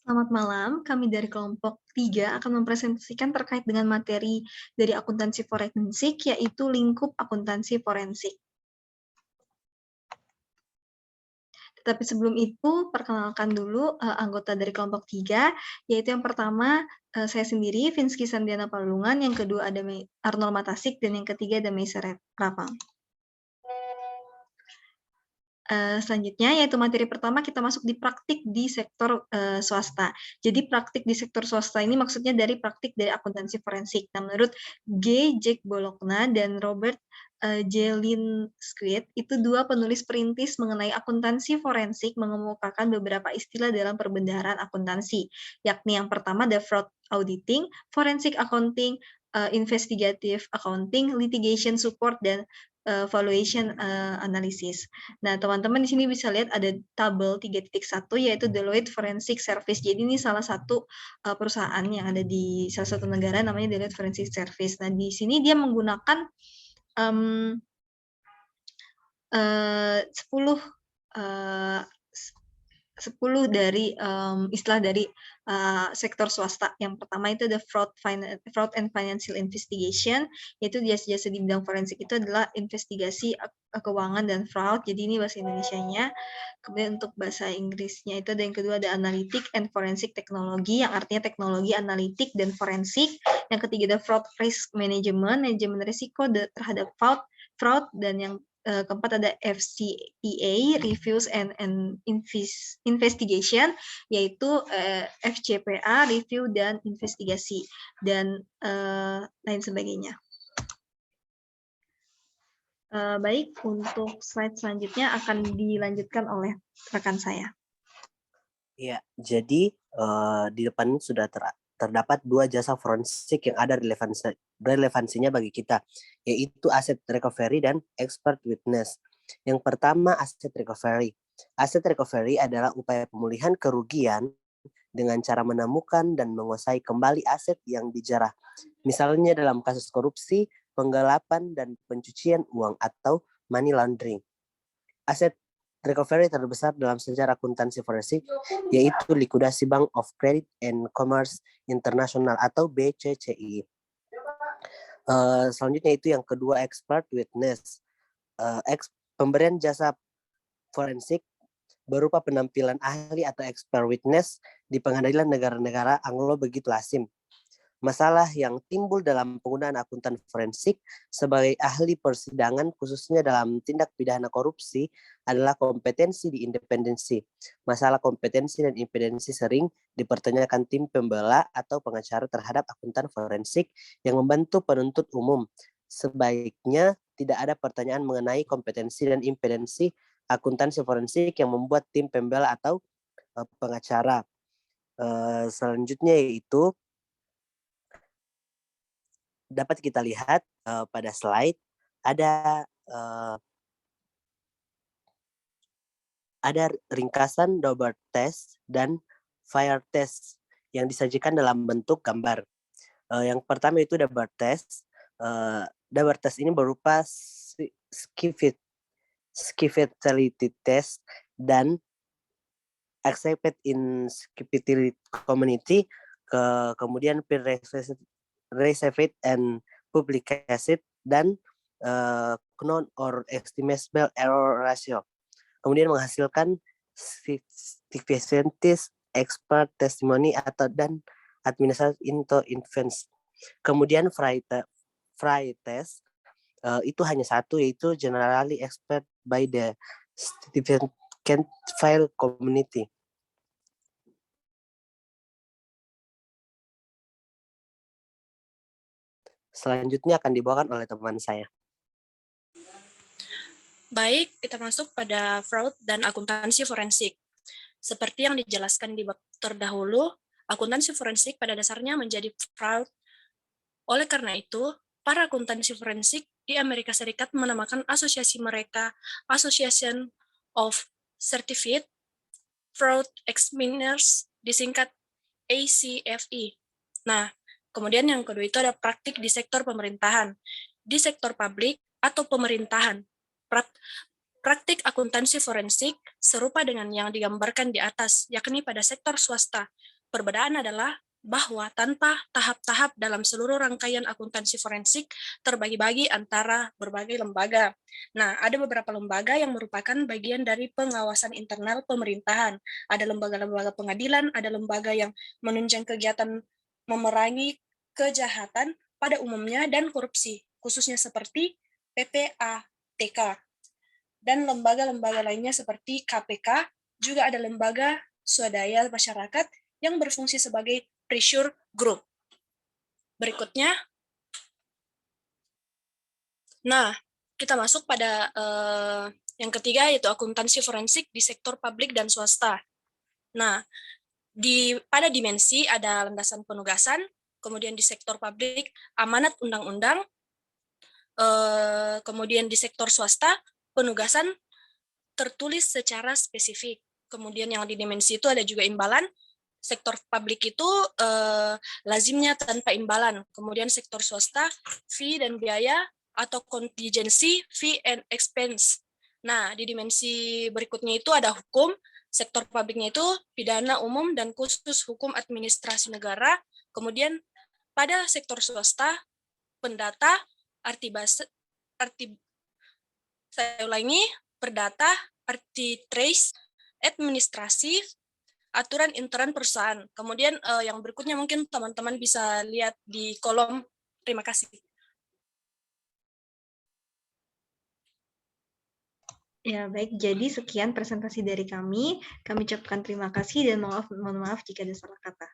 Selamat malam, kami dari kelompok 3 akan mempresentasikan terkait dengan materi dari akuntansi forensik, yaitu lingkup akuntansi forensik. Tetapi sebelum itu, perkenalkan dulu anggota dari kelompok 3, yaitu yang pertama saya sendiri, Vinsky Sandiana Palungan, yang kedua ada Arnold Matasik, dan yang ketiga ada Meisa Rapang. Selanjutnya, yaitu materi pertama kita masuk di praktik di sektor swasta. Jadi praktik di sektor swasta ini maksudnya dari praktik dari akuntansi forensik. Nah, menurut Jack Bologna dan Robert J. Linsquith, itu dua penulis perintis mengenai akuntansi forensik mengemukakan beberapa istilah dalam perbendaharaan akuntansi, yakni yang pertama ada fraud auditing, forensic accounting, investigative accounting, litigation support, dan valuation analysis. Nah, teman-teman di sini bisa lihat ada tabel 3.1 yaitu Deloitte Forensic Service. Jadi ini salah satu perusahaan yang ada di salah satu negara namanya Deloitte Forensic Service. Nah, di sini dia menggunakan 10 dari istilah dari sektor swasta. Yang pertama itu ada fraud and financial investigation, yaitu jasa-jasa di bidang forensik itu adalah investigasi keuangan dan fraud. Jadi ini bahasa Indonesianya. Kemudian untuk bahasa Inggrisnya itu ada yang kedua ada analytic and forensic technology, yang artinya teknologi analitik dan forensik. Yang ketiga ada fraud risk management, manajemen risiko terhadap fraud, dan yang keempat ada FCPA, Reviews and Investigation, yaitu FCPA, Review dan Investigasi, dan lain sebagainya. Baik, untuk slide selanjutnya akan dilanjutkan oleh rekan saya. Ya, jadi di depan sudah terdapat dua jasa forensik yang ada relevansinya bagi kita, yaitu asset recovery dan expert witness. Yang pertama, asset recovery. Asset recovery adalah upaya pemulihan kerugian dengan cara menemukan dan menguasai kembali aset yang dijarah. Misalnya dalam kasus korupsi, penggelapan, dan pencucian uang atau money laundering. Aset recovery terbesar dalam sejarah akuntansi forensik yaitu likuidasi Bank of Credit and Commerce International atau BCCI. Selanjutnya itu yang kedua, expert witness. Pemberian jasa forensik berupa penampilan ahli atau expert witness di pengadilan negara-negara Anglo begitu lazim. Masalah yang timbul dalam penggunaan akuntan forensik sebagai ahli persidangan khususnya dalam tindak pidana korupsi adalah kompetensi di independensi. Masalah kompetensi dan independensi sering dipertanyakan tim pembela atau pengacara terhadap akuntan forensik yang membantu penuntut umum. Sebaiknya tidak ada pertanyaan mengenai kompetensi dan independensi akuntansi forensik yang membuat tim pembela atau pengacara. Selanjutnya yaitu dapat kita lihat pada slide ada ringkasan Dober test dan fire test yang disajikan dalam bentuk gambar. Yang pertama itu Dober test. Dober test ini berupa skiffability test dan accepted in skiffability community, kemudian peer received and publicated, dan known or estimable error ratio. Kemudian menghasilkan scientist expert testimony atau dan administrative into infants. Kemudian Fry test itu hanya satu, yaitu generally expert by the significant file community. Selanjutnya akan dibawakan oleh teman saya. Baik, kita masuk pada fraud dan akuntansi forensik. Seperti yang dijelaskan di bab terdahulu, akuntansi forensik pada dasarnya menjadi fraud. Oleh karena itu, para akuntansi forensik di Amerika Serikat menamakan asosiasi mereka Association of Certified Fraud Examiners, disingkat ACFE. Nah, kemudian yang kedua itu ada praktik di sektor pemerintahan. Di sektor publik atau pemerintahan, praktik akuntansi forensik serupa dengan yang digambarkan di atas, yakni pada sektor swasta. perbedaan adalah bahwa tanpa tahap-tahap dalam seluruh rangkaian akuntansi forensik terbagi-bagi antara berbagai lembaga. Nah, ada beberapa lembaga yang merupakan bagian dari pengawasan internal pemerintahan. Ada lembaga-lembaga pengadilan, ada lembaga yang menunjang kegiatan memerangi kejahatan pada umumnya dan korupsi, khususnya seperti PPATK. Dan lembaga-lembaga lainnya seperti KPK, juga ada lembaga swadaya masyarakat yang berfungsi sebagai pressure group. Berikutnya, nah, kita masuk pada yang ketiga, yaitu akuntansi forensik di sektor publik dan swasta. Nah, pada dimensi ada landasan penugasan, kemudian di sektor publik amanat undang-undang, kemudian di sektor swasta penugasan tertulis secara spesifik. Kemudian yang di dimensi itu ada juga imbalan. Sektor publik itu lazimnya tanpa imbalan. Kemudian sektor swasta, fee dan biaya atau contingency, fee and expense. Nah, di dimensi berikutnya itu ada hukum. Sektor publiknya itu pidana umum dan khusus hukum administrasi negara. Kemudian pada sektor swasta, pendata, saya ulangi, perdata, arbitrage, administrasi, aturan intern perusahaan. Kemudian yang berikutnya mungkin teman-teman bisa lihat di kolom. Terima kasih. Ya, baik. Jadi sekian presentasi dari kami. Kami ucapkan terima kasih dan mohon maaf jika ada salah kata.